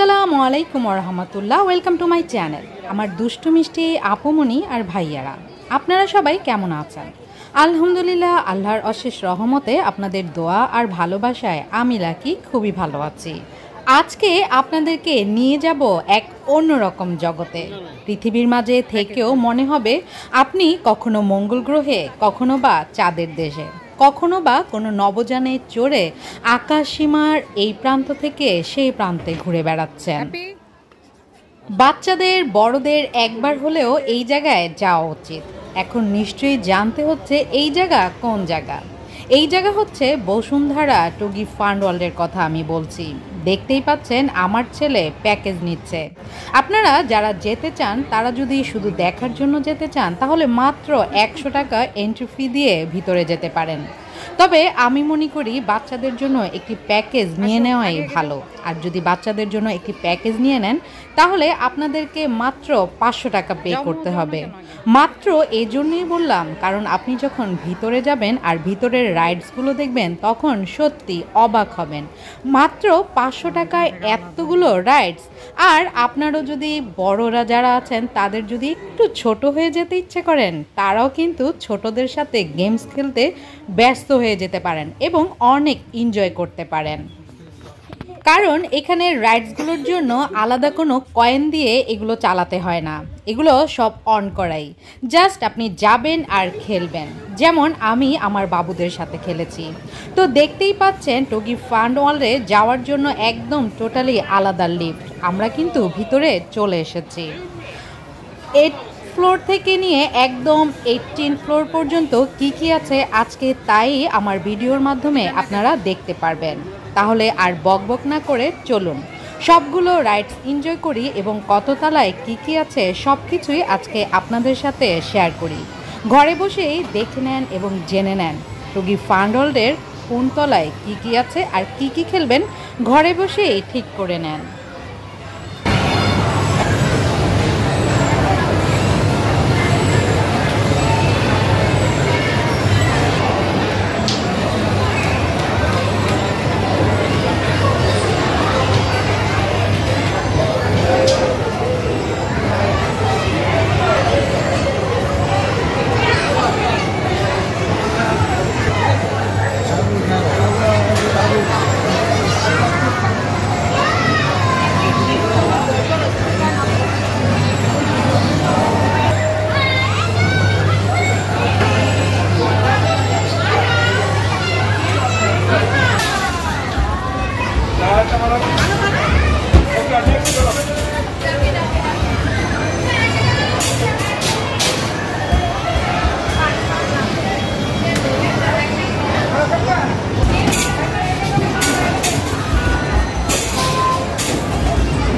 আসসালামু আলাইকুম রহমতুল্লাহ। Welcome to my channel. আমার দুষ্টু মিষ্টি আপুমনি আর ভাইয়ারা, আপনারা সবাই কেমন আছেন? আলহামদুলিল্লাহ, আল্লাহর অশেষ রহমতে আপনাদের দোয়া আর ভালোবাসায় আমি লাকি খুবই ভালো আছি। আজকে আপনাদেরকে নিয়ে যাব এক অন্যরকম জগতে। পৃথিবীর মাঝে থেকেও মনে হবে আপনি কখনো মঙ্গল গ্রহে, কখনো বা চাঁদের দেশে, কখনো বা কোনো নবযানে চড়ে আকাশ সীমার এই প্রান্ত থেকে সেই প্রান্তে ঘুরে বেড়াচ্ছেন। বাচ্চাদের বড়দের একবার হলেও এই জায়গায় যাওয়া উচিত। এখন নিশ্চয়ই জানতে হচ্ছে এই জায়গা কোন জায়গা। এই জায়গা হচ্ছে বসুন্ধরা টগি ফান ওয়ার্ল্ডের কথা আমি বলছি। দেখতেই পাচ্ছেন আমার ছেলে প্যাকেজ নিচ্ছে। আপনারা যারা যেতে চান, তারা যদি শুধু দেখার জন্য যেতে চান, তাহলে মাত্র 100 টাকা এন্ট্রি ফি দিয়ে ভিতরে যেতে পারেন। তবে আমি মনে করি বাচ্চাদের জন্য একটি প্যাকেজ নিয়ে নেওয়াই ভালো। আর যদি বাচ্চাদের জন্য একটি প্যাকেজ নিয়ে নেন, তাহলে আপনাদেরকে মাত্র 500 টাকা পে করতে হবে। মাত্র এই জন্যই বললাম, কারণ আপনি যখন ভিতরে যাবেন আর ভিতরের রাইডসগুলো দেখবেন, তখন সত্যি অবাক হবেন। মাত্র 500 টাকায় এতগুলো রাইডস। আর আপনারও যদি বড়রা যারা আছেন, তাদের যদি একটু ছোট হয়ে যেতে ইচ্ছে করেন, তারাও কিন্তু ছোটদের সাথে গেমস খেলতে ব্যস্ত হয়ে যেতে পারেন এবং অনেক এনজয় করতে পারেন। কারণ এখানে রাইডসগুলোর জন্য আলাদা কোনো কয়েন দিয়ে এগুলো চালাতে হয় না, এগুলো সব অন করাই। জাস্ট আপনি যাবেন আর খেলবেন, যেমন আমি আমার বাবুদের সাথে খেলেছি। তো দেখতেই পাচ্ছেন টগি ফান ওয়ার্ল্ডে যাওয়ার জন্য একদম টোটালি আলাদা লিফট। আমরা কিন্তু ভিতরে চলে এসেছি। 8 ফ্লোর থেকে নিয়ে একদম 18 ফ্লোর পর্যন্ত কি আছে আজকে তাই আমার ভিডিওর মাধ্যমে আপনারা দেখতে পারবেন। তাহলে আর বকবক না করে চলুন সবগুলো রাইডস এনজয় করি এবং কত তলায় কি আছে সব কিছুই আজকে আপনাদের সাথে শেয়ার করি। ঘরে বসেই দেখে নেন এবং জেনে নেন টগি ফান ওয়ার্ল্ডের কোন তলায় কি আছে আর কি খেলবেন, ঘরে বসেই ঠিক করে নেন।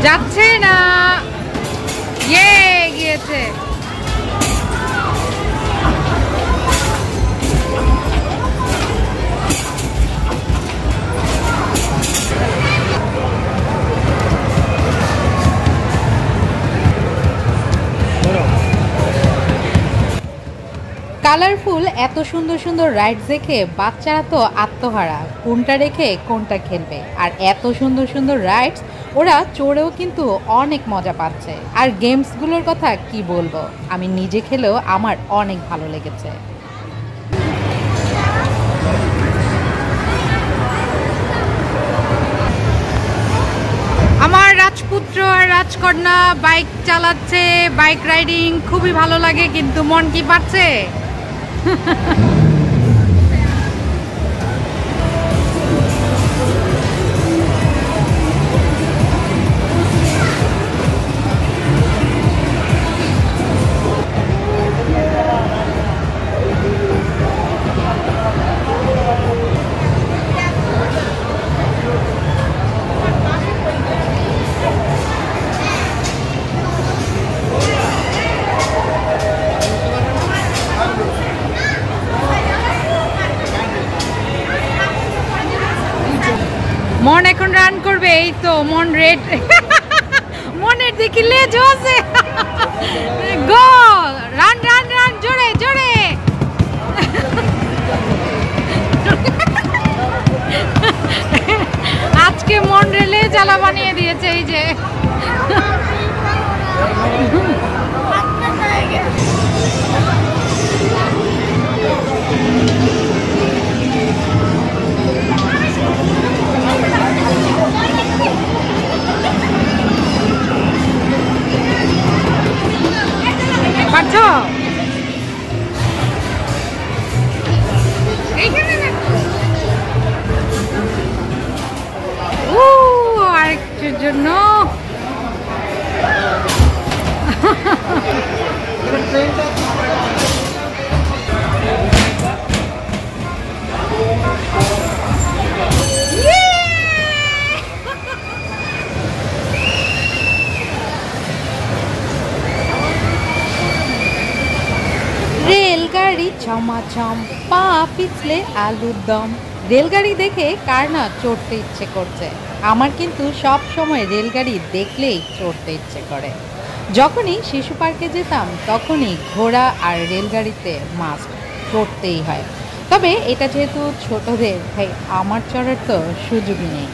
যাচ্ছে না, গিয়েছে। কালারফুল এত সুন্দর সুন্দর রাইডস দেখে বাচ্চারা তো আত্মহারা, কোনটা রেখে কোনটা খেলবে। আর এত সুন্দর সুন্দর রাইডস ওরা চড়েও কিন্তু অনেক মজা পাচ্ছে। আর গেমসগুলোর কথা কি বলবো, আমি নিজে খেলেও আমার অনেক ভালো লেগেছে। আমার রাজপুত্র আর রাজকন্যা বাইক চালাচ্ছে, বাইক রাইডিং খুবই ভালো লাগে, কিন্তু মন কি পাচ্ছে। মন এখন রান করবে, এই তো মন রেড। মনের দেখি লেজ আছে। গো রান রান রান, জোরে জোরে। আজকে মন রেলে জ্বালা বানিয়ে দিয়েছে এই যে। রেলগাড়ি ছমাছম, পা পিছলে আলুর দম। রেলগাড়ি দেখে কার না চড়তে ইচ্ছে করছে? আমার কিন্তু সব সময় রেলগাড়ি দেখলেই চড়তে ইচ্ছে করে। যখনই শিশু পার্কে যেতাম তখনই ঘোড়া আর রেলগাড়িতে মাস্ট চড়তেই হয়। তবে এটা যেহেতু ছোটদের, তাই আমার চড়ার তো সুযোগই নেই।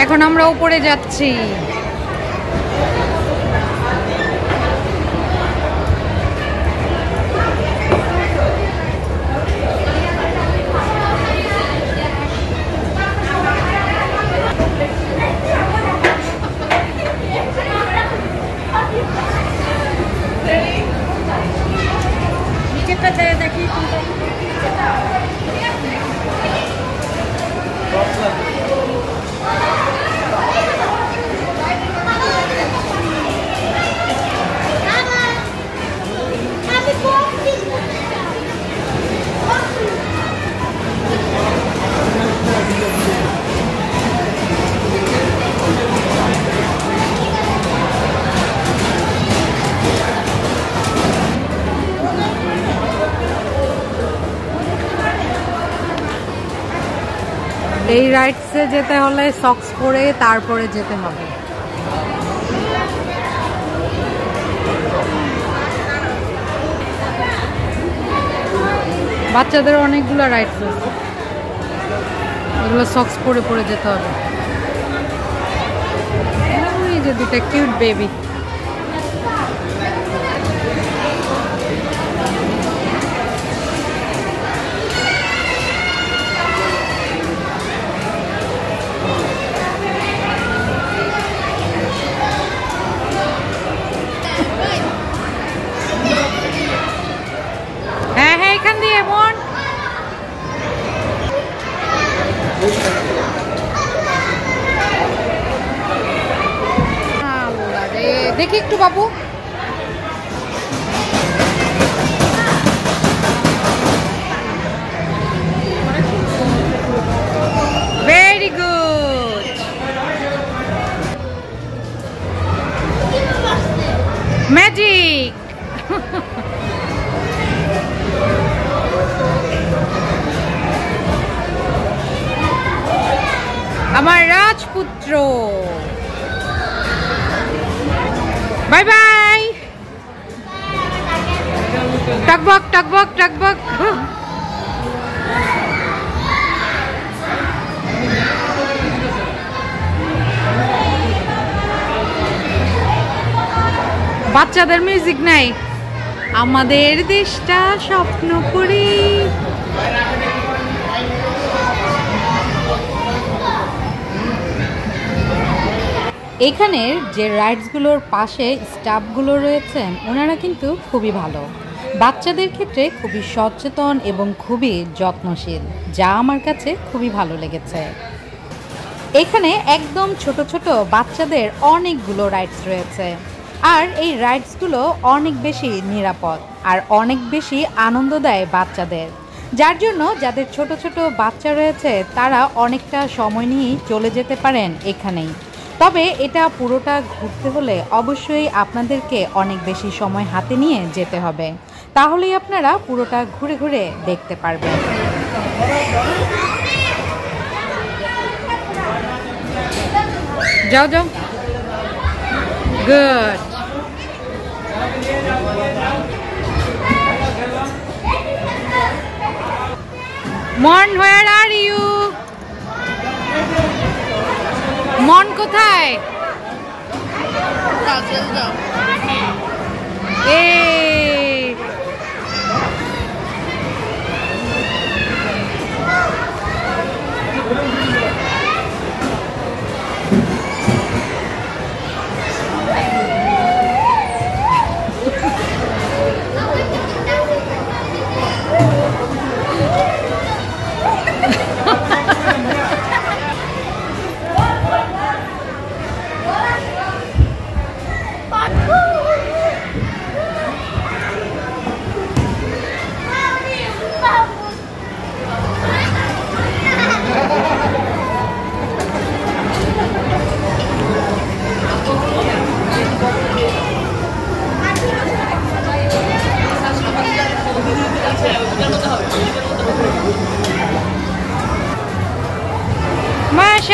এখন আমরা উপরে যাচ্ছি। দেখি এই রাইডসে যেতে হলে সক্স পরে তারপরে যেতে হবে। বাচ্চাদের অনেকগুলো রাইডস আছে, এগুলো সক্স পরে পরে যেতে হবে। এই যে দুটা কিউট বেবি। হ্যাঁ হ্যাঁ, এখান দিয়ে মন। দেখি একটু বাবু। Very good. ম্যাজিক। আমার রাজপুত্র। Bye bye. টকবক টকবক টকবক। বাচ্চাদের মিউজিক নাই। আমাদের দেশটা স্বপ্ন করি। এখানের যে রাইডসগুলোর পাশে স্টাফগুলো রয়েছেন ওনারা কিন্তু খুবই ভালো, বাচ্চাদের ক্ষেত্রে খুবই সচেতন এবং খুবই যত্নশীল, যা আমার কাছে খুবই ভালো লেগেছে। এখানে একদম ছোট ছোট বাচ্চাদের অনেকগুলো রাইডস রয়েছে, আর এই রাইডসগুলো অনেক বেশি নিরাপদ আর অনেক বেশি আনন্দ দেয় বাচ্চাদের, যার জন্য যাদের ছোট ছোট বাচ্চা রয়েছে তারা অনেকটা সময় নিয়েই চলে যেতে পারেন এখানেই। তবে এটা পুরোটা ঘুরতে হলে অবশ্যই আপনাদেরকে অনেক বেশি সময় হাতে নিয়ে যেতে হবে, তাহলেই আপনারা পুরোটা ঘুরে ঘুরে দেখতে পারবেন। যাও যাও। গুড। মন, where are you? মন কোথায়?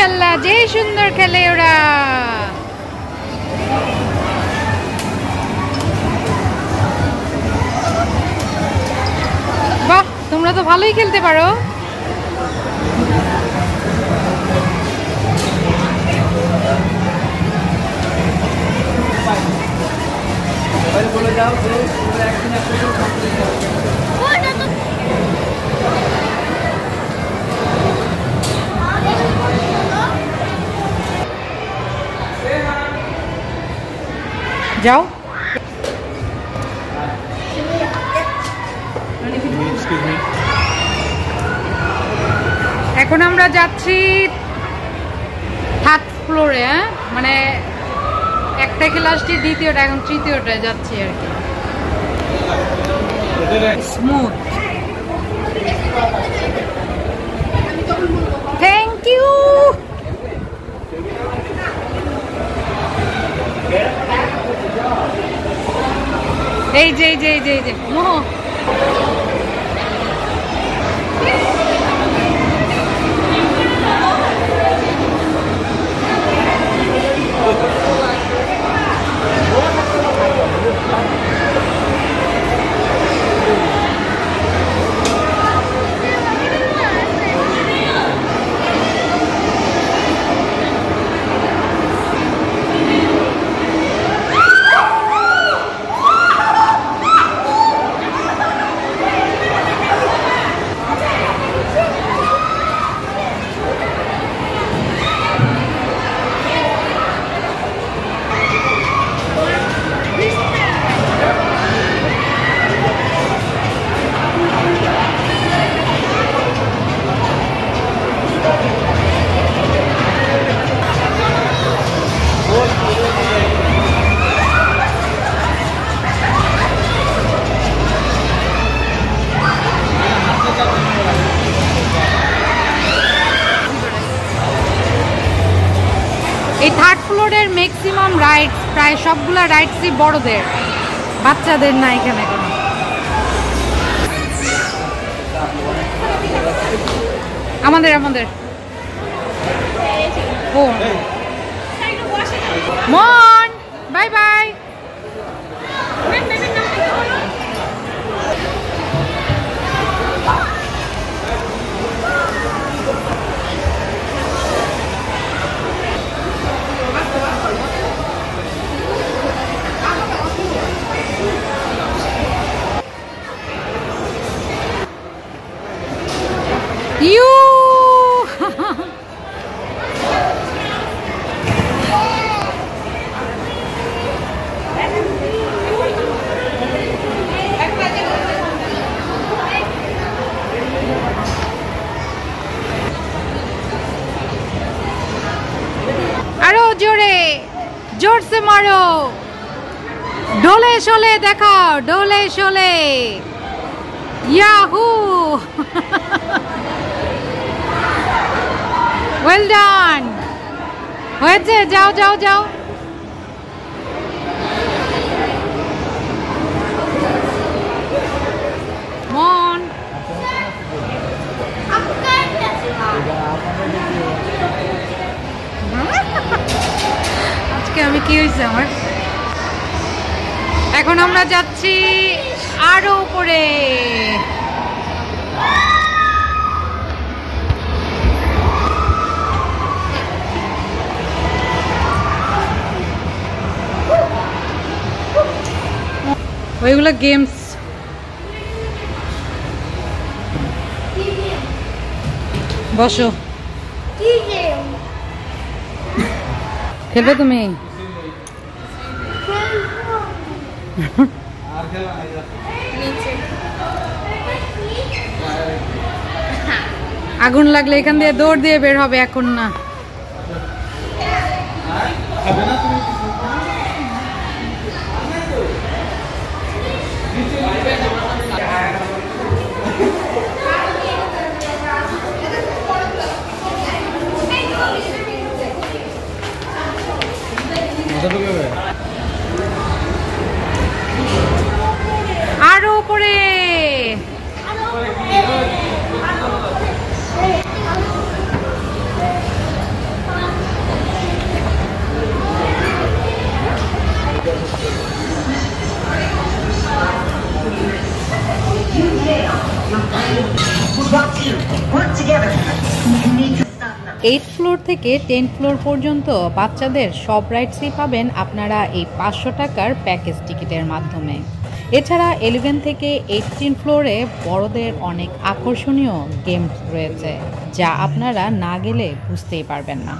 মাশাআল্লাহ, যে সুন্দর খেলে ওরা। বাহ, তোমরা তো ভালোই খেলতে পারো। যাও। এখন আমরা যাচ্ছি থার্ড ফ্লোরে, মানে একটা ক্লাসটি দ্বিতীয়টা, এখন তৃতীয়টায় যাচ্ছি আর কি। স্মুথ। Thank you. এই যে এই যে এই যে এই যে মোহ। এই থার্ড ফ্লোরের ম্যাক্সিমাম রাইডস, প্রায় সবগুলা রাইডসই বড়দের, বাচ্চাদের না এখানে কোনো। আমাদের আমাদের ও মন, বাই বাই। ইউ আরো জোরে, জোরসে মারো, ডোলে শোলে দেখাও, ডোলে শোলে। ইয়াহু, ওয়েল ডান, হয়েছে। যাও যাও যাও। মন, আজকে আমি কি হয়েছে আমার। এখন আমরা যাচ্ছি আরো উপরে। ওইগুলো গেমস। বসো, খেলবে তুমি? আগুন লাগলে এখান দিয়ে দৌড় দিয়ে বের হবে, এখন না। আরো উপরে। 8th ফ্লোর থেকে 10th ফ্লোর পর্যন্ত বাচ্চাদের সব রাইডসই পাবেন আপনারা এই 500 টাকার প্যাকেজ টিকিটের মাধ্যমে। এছাড়া 11 থেকে 18 ফ্লোরে বড়দের অনেক আকর্ষণীয় গেমস রয়েছে, যা আপনারা না গেলে বুঝতেই পারবেন না।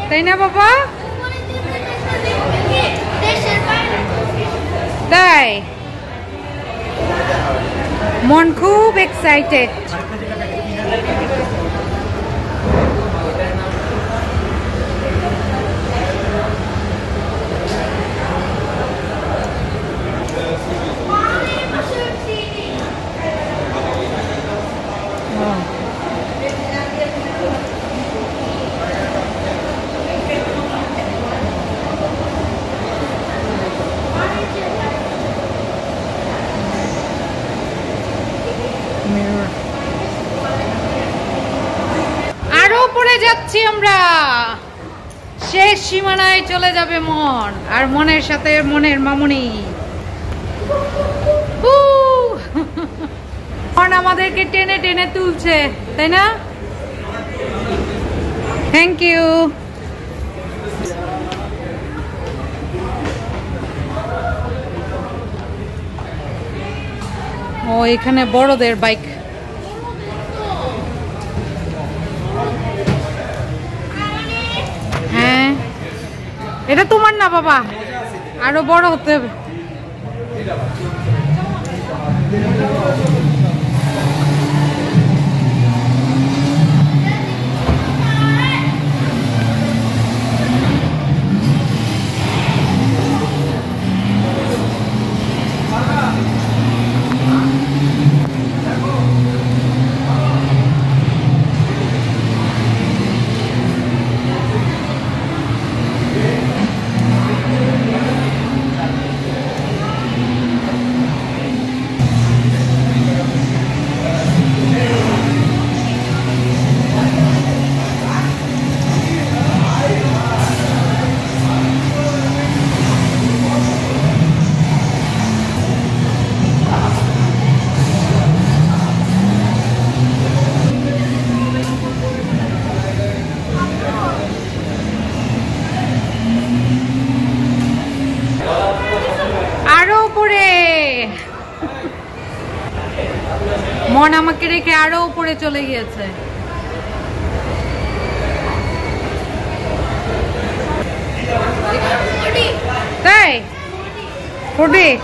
তাই না বাবা? তাই মন খুব এক্সাইটেড। আরো পড়ে যাচ্ছি আমরা, শেষ সীমানায় চলে যাবে মন, আর মনের সাথে মনের মামুনি। মন আমাদেরকে টেনে টেনে তুলছে, তাই না? Thank you. ও এখানে বড়দের বাইক। হ্যাঁ, এটা তোমার না বাবা, আরো বড় হতে হবে। মন আমাকে রেখে আরো উপরে চলে গিয়েছে। তাই 40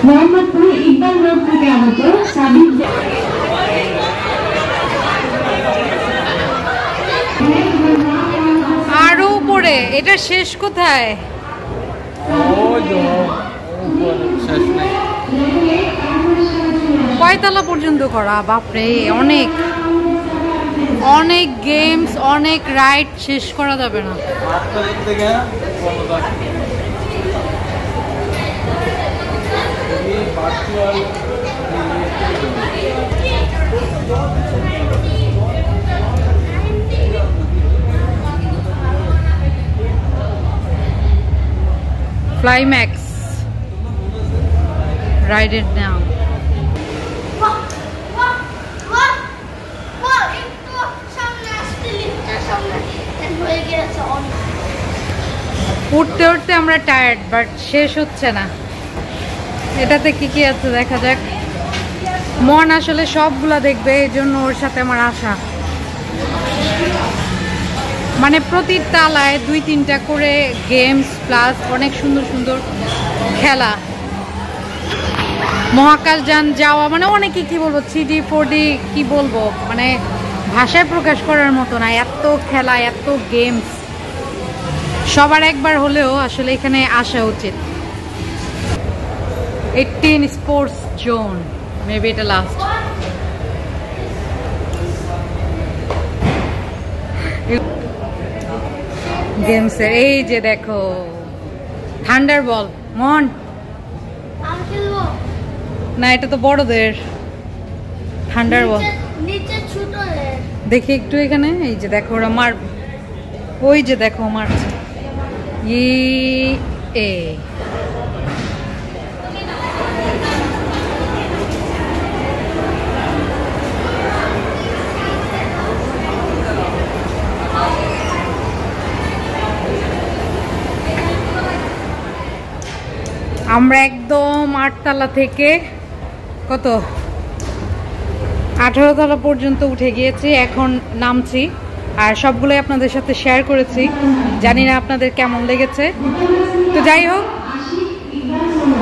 মোহাম্মদপুর ইকবাল রোড থেকে আগত সাবিক। আরো উপরে, এটা শেষ কোথায়? কয়তলা পর্যন্ত করা? বাপরে, অনেক অনেক গেমস, অনেক রাইড, শেষ করা যাবে না। Climax, ride it now. উঠতে উঠতে আমরা টায়ার্ড, বাট শেষ হচ্ছে না। এটাতে কি কি আছে দেখা যাক। মন আসলে সবগুলা দেখবে, এই জন্য ওর সাথে আমার আশা। মানে প্রতি তালায় 2-3টা করে গেমস প্লাস অনেক সুন্দর সুন্দর খেলা। মহাকাশযান যাওয়া মানে অনেকে কি বলবো, 3D 4D কি বলবো, মানে ভাষায় প্রকাশ করার মতো না, এত খেলা, এত গেমস। সবার একবার হলেও আসলে এখানে আসা উচিত। 18 স্পোর্টস জোন, মেবি এটা লাস্ট। গেমসের এই যে দেখো, থান্ডার বল মন না, এটা তো বড়দের। থান্ডার বল দেখি একটু এখানে, এই যে দেখো ওরা মার, ওই যে দেখো মারছে। এ আমরা একদম 8 তলা থেকে কত 18 তলা পর্যন্ত উঠে গিয়েছি, এখন নামছি। আর সবগুলোই আপনাদের সাথে শেয়ার করেছি, জানি না আপনাদের কেমন লেগেছে। তো যাই হোক,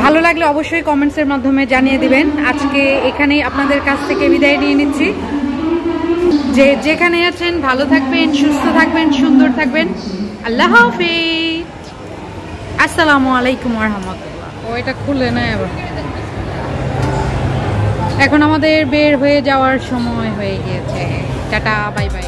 ভালো লাগলে অবশ্যই কমেন্টসের মাধ্যমে জানিয়ে দিবেন। আজকে এখানেই আপনাদের কাছ থেকে বিদায় নিয়ে নিচ্ছি। যে যেখানে আছেন ভালো থাকবেন, সুস্থ থাকবেন, সুন্দর থাকবেন। আল্লাহ হাফেজ, আসসালামু আলাইকুম ওয়া রাহমাতুল্লাহ। ও এটা খুলে না, এবার এখন আমাদের বের হয়ে যাওয়ার সময় হয়ে গিয়েছে। Tata, bye bye.